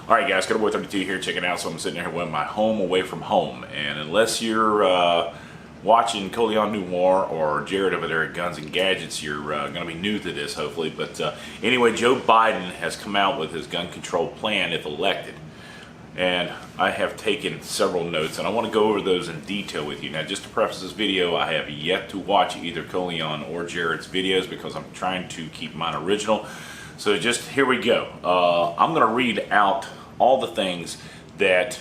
Alright guys, Cuttaboy32 here, checking out. So I'm sitting here with my home away from home, and unless you're watching Colion Noir or Jared over there at Guns and Gadgets, you're going to be new to this hopefully. But anyway, Joe Biden has come out with his gun control plan if elected. And I have taken several notes, and I want to go over those in detail with you. Now, just to preface this video, I have yet to watch either Colion or Jared's videos because I'm trying to keep mine original. So just here we go. I'm going to read out all the things that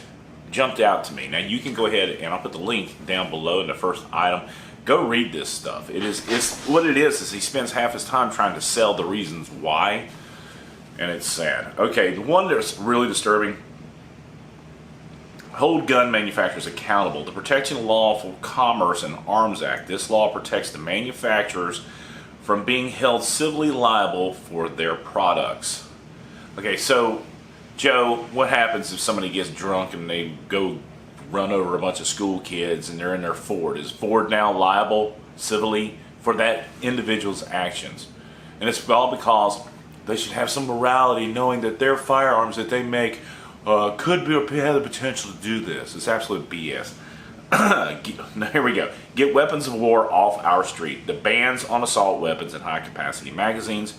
jumped out to me. Now you can go ahead and I'll put the link down below in the first item. Go read this stuff. It's what it is he spends half his time trying to sell the reasons why, and it's sad. Okay, the one that's really disturbing: hold gun manufacturers accountable. The Protection of Lawful Commerce and Arms Act. This law protects the manufacturers from being held civilly liable for their products. Okay, so Joe, what happens if somebody gets drunk and they go run over a bunch of school kids and they're in their Ford? Is Ford now liable civilly for that individual's actions? And it's all because they should have some morality, knowing that their firearms that they make could have the potential to do this. It's absolute BS. Now, here we go. Get weapons of war off our street. The bans on assault weapons and high-capacity magazines.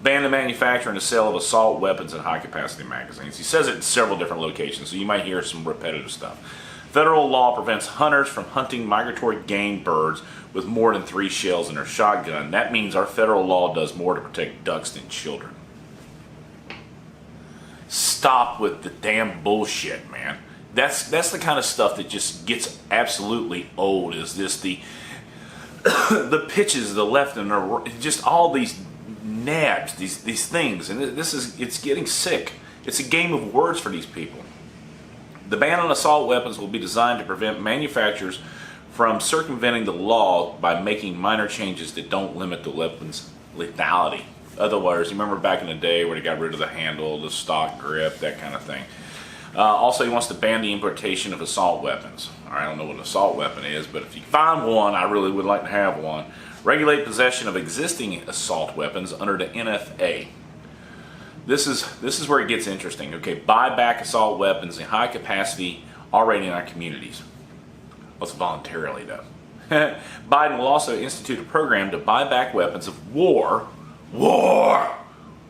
Ban the manufacture and the sale of assault weapons and high-capacity magazines. He says it in several different locations, so you might hear some repetitive stuff. Federal law prevents hunters from hunting migratory game birds with more than 3 shells in their shotgun. That means our federal law does more to protect ducks than children. Stop with the damn bullshit, man. That's the kind of stuff that just gets absolutely old. Is this the pitches, the left and the right, just all these nabs, these things, and it's getting sick. It's a game of words for these people. The ban on assault weapons will be designed to prevent manufacturers from circumventing the law by making minor changes that don't limit the weapon's lethality. Otherwise, you remember back in the day where they got rid of the handle, the stock grip, that kind of thing. Also, he wants to ban the importation of assault weapons. I don't know what an assault weapon is, but if you find one, I really would like to have one. Regulate possession of existing assault weapons under the NFA. This is where it gets interesting. Okay, buy back assault weapons in high capacity already in our communities. Let's voluntarily though. Biden will also institute a program to buy back weapons of war. War!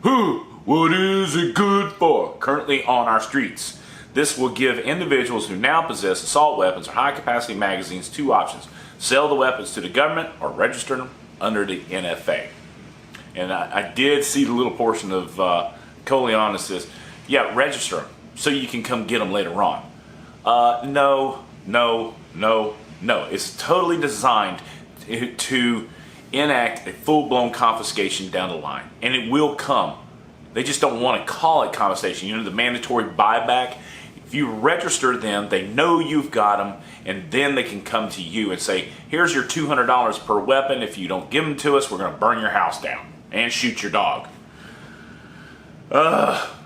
Who? What is it good for? Currently on our streets. This will give individuals who now possess assault weapons or high-capacity magazines 2 options. Sell the weapons to the government or register them under the NFA. And I did see the little portion of Colion that says, yeah, register them so you can come get them later on. No. It's totally designed to enact a full-blown confiscation down the line. And it will come. They just don't want to call it confiscation. You know, the mandatory buyback. If you register them, they know you've got them, and then they can come to you and say, here's your $200 per weapon. If you don't give them to us, we're going to burn your house down and shoot your dog.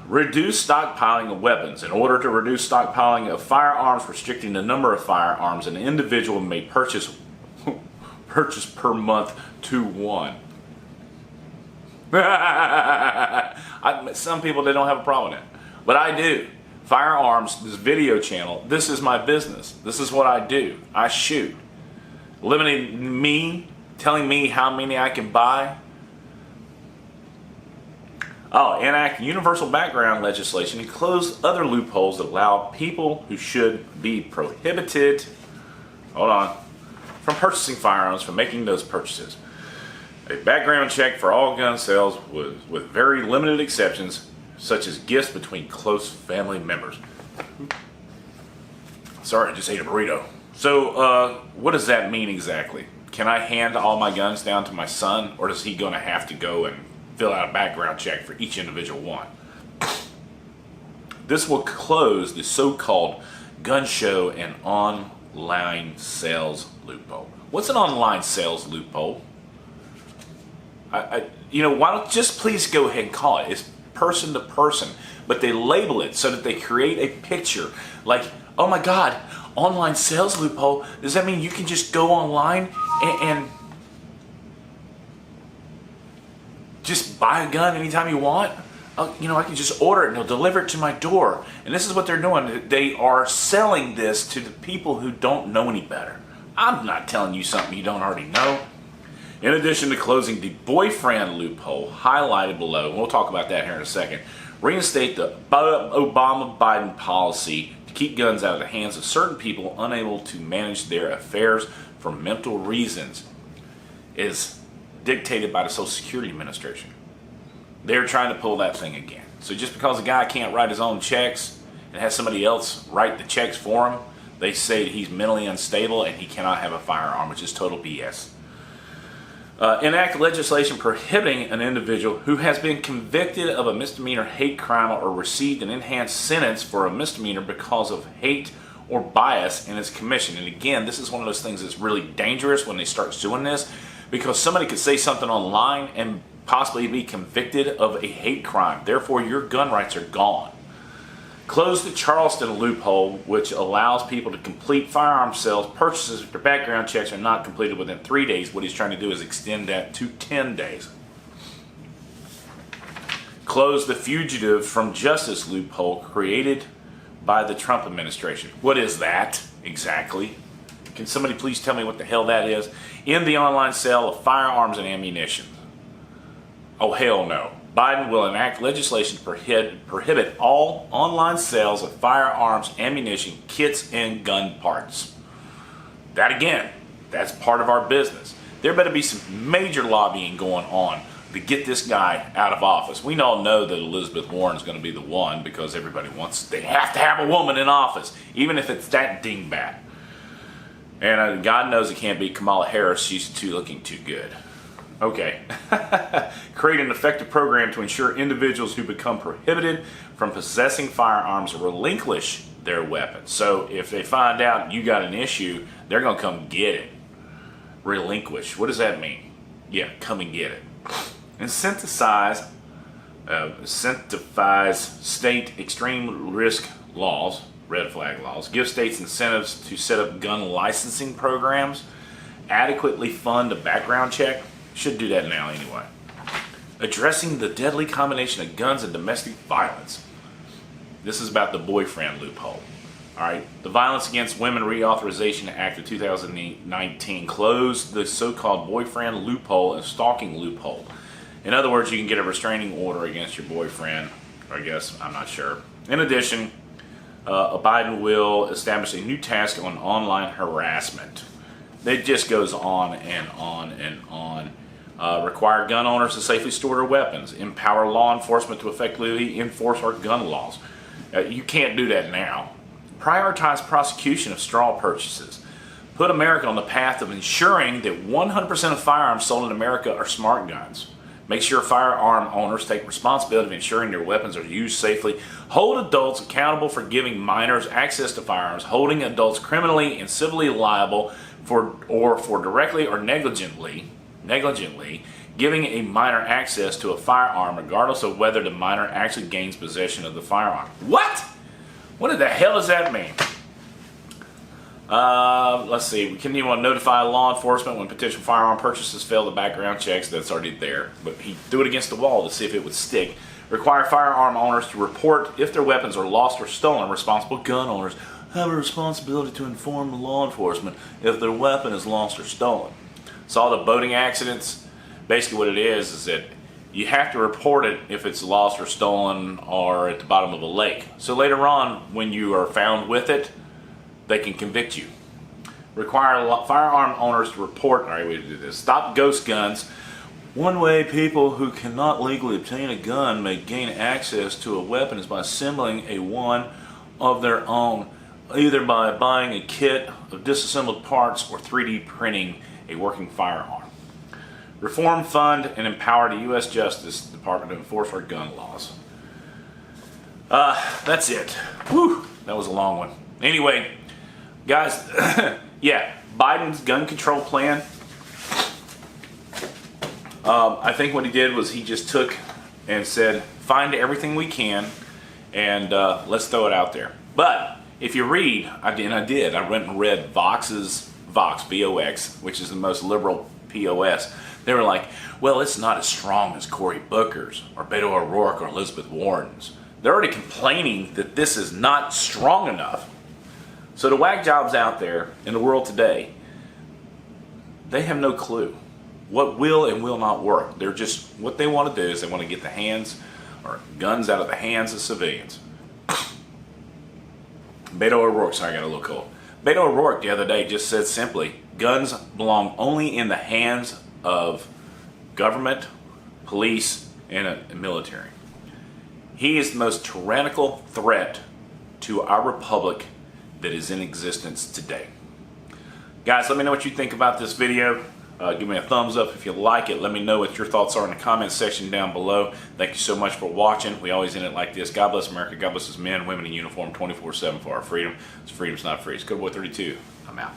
Reduce stockpiling of weapons. In order to reduce stockpiling of firearms, restricting the number of firearms an individual may purchase per month to 1. Some people, they don't have a problem with it, but I do. Firearms, this video channel, this is my business. This is what I do. I shoot. Limiting me, telling me how many I can buy. Oh, enact universal background legislation and close other loopholes that allow people who should be prohibited, from purchasing firearms from making those purchases. A background check for all gun sales with very limited exceptions, such as gifts between close family members. Sorry, I just ate a burrito. So, what does that mean exactly? Can I hand all my guns down to my son, or is he going to have to go and fill out a background check for each individual one? This will close the so-called gun show and online sales loophole. What's an online sales loophole? You know, why don't just please go ahead and call it. It's person to person, but they label it so that they create a picture like, oh my God, online sales loophole. Does that mean you can just go online and just buy a gun anytime you want? oh, I can just order it and they'll deliver it to my door. And this is what they're doing. They are selling this to the people who don't know any better. I'm not telling you something you don't already know. In addition to closing the boyfriend loophole highlighted below, and we'll talk about that here in a second, reinstate the Obama-Biden policy to keep guns out of the hands of certain people unable to manage their affairs for mental reasons is dictated by the Social Security Administration. They're trying to pull that thing again. So just because a guy can't write his own checks and has somebody else write the checks for him, they say that he's mentally unstable and he cannot have a firearm, which is total BS. Enact legislation prohibiting an individual who has been convicted of a misdemeanor hate crime or received an enhanced sentence for a misdemeanor because of hate or bias in its commission. And again, this is one of those things that's really dangerous when they start doing this, because somebody could say something online and possibly be convicted of a hate crime. Therefore, your gun rights are gone. Close the Charleston loophole, which allows people to complete firearm sales purchases if their background checks are not completed within 3 days. What he's trying to do is extend that to 10 days. Close the fugitive from justice loophole created by the Trump administration. What is that exactly? Can somebody please tell me what the hell that is? In the online sale of firearms and ammunition. Oh, hell no. Biden will enact legislation to prohibit all online sales of firearms, ammunition, kits, and gun parts. That again, that's part of our business. There better be some major lobbying going on to get this guy out of office. We all know that Elizabeth Warren is going to be the one because everybody they have to have a woman in office, even if it's that dingbat. And God knows it can't be Kamala Harris. She's looking too good. Okay. Create an effective program to ensure individuals who become prohibited from possessing firearms relinquish their weapons. So if they find out you got an issue, they're going to come get it. Relinquish. What does that mean? Yeah, come and get it. Incentivize state extreme risk laws, red flag laws. Give states incentives to set up gun licensing programs. Adequately fund a background check. Should do that now anyway. Addressing the deadly combination of guns and domestic violence. This is about the boyfriend loophole. All right, the Violence Against Women Reauthorization Act of 2019 closed the so-called boyfriend loophole and stalking loophole. In other words, you can get a restraining order against your boyfriend, or I guess, I'm not sure. In addition, Biden will establish a new task on online harassment. It just goes on and on and on. Require gun owners to safely store their weapons. Empower law enforcement to effectively enforce our gun laws. You can't do that now. Prioritize prosecution of straw purchases. Put America on the path of ensuring that 100% of firearms sold in America are smart guns. Make sure firearm owners take responsibility of ensuring their weapons are used safely. Hold adults accountable for giving minors access to firearms. Holding adults criminally and civilly liable for directly or negligently giving a minor access to a firearm regardless of whether the minor actually gains possession of the firearm. What? What the hell does that mean? Let's see. You want to notify law enforcement when potential firearm purchases fail the background checks. That's already there. But he threw it against the wall to see if it would stick. Require firearm owners to report if their weapons are lost or stolen. Responsible gun owners have a responsibility to inform law enforcement if their weapon is lost or stolen. So all the boating accidents, basically what it is that you have to report it if it's lost or stolen or at the bottom of a lake. So later on, when you are found with it, they can convict you. Require firearm owners to report, all right, we do this. Stop ghost guns. One way people who cannot legally obtain a gun may gain access to a weapon is by assembling a one of their own, either by buying a kit of disassembled parts or 3D printing a working firearm. Reform, fund, and empower the U.S. Justice Department to enforce our gun laws. That's it. Whew, that was a long one. Anyway, guys, yeah, Biden's gun control plan. I think what he did was he just took and said, find everything we can and let's throw it out there. But if you read, I went and read Vox, V-O-X, which is the most liberal POS. They were like, well, it's not as strong as Cory Booker's or Beto O'Rourke or Elizabeth Warren's. They're already complaining that this is not strong enough. So the whack jobs out there in the world today, they have no clue what will and will not work. They're just, what they want to do is they want to get the hands or guns out of the hands of civilians. Beto O'Rourke, sorry, I got a little cold. Beto O'Rourke the other day just said simply, guns belong only in the hands of government, police, and military. He is the most tyrannical threat to our republic that is in existence today. Guys, let me know what you think about this video. Give me a thumbs up if you like it. Let me know what your thoughts are in the comments section down below. Thank you so much for watching. We always end it like this. God bless America. God bless us men and women in uniform 24/7 for our freedom. It's freedom's not free. It's Good Boy 32. I'm out.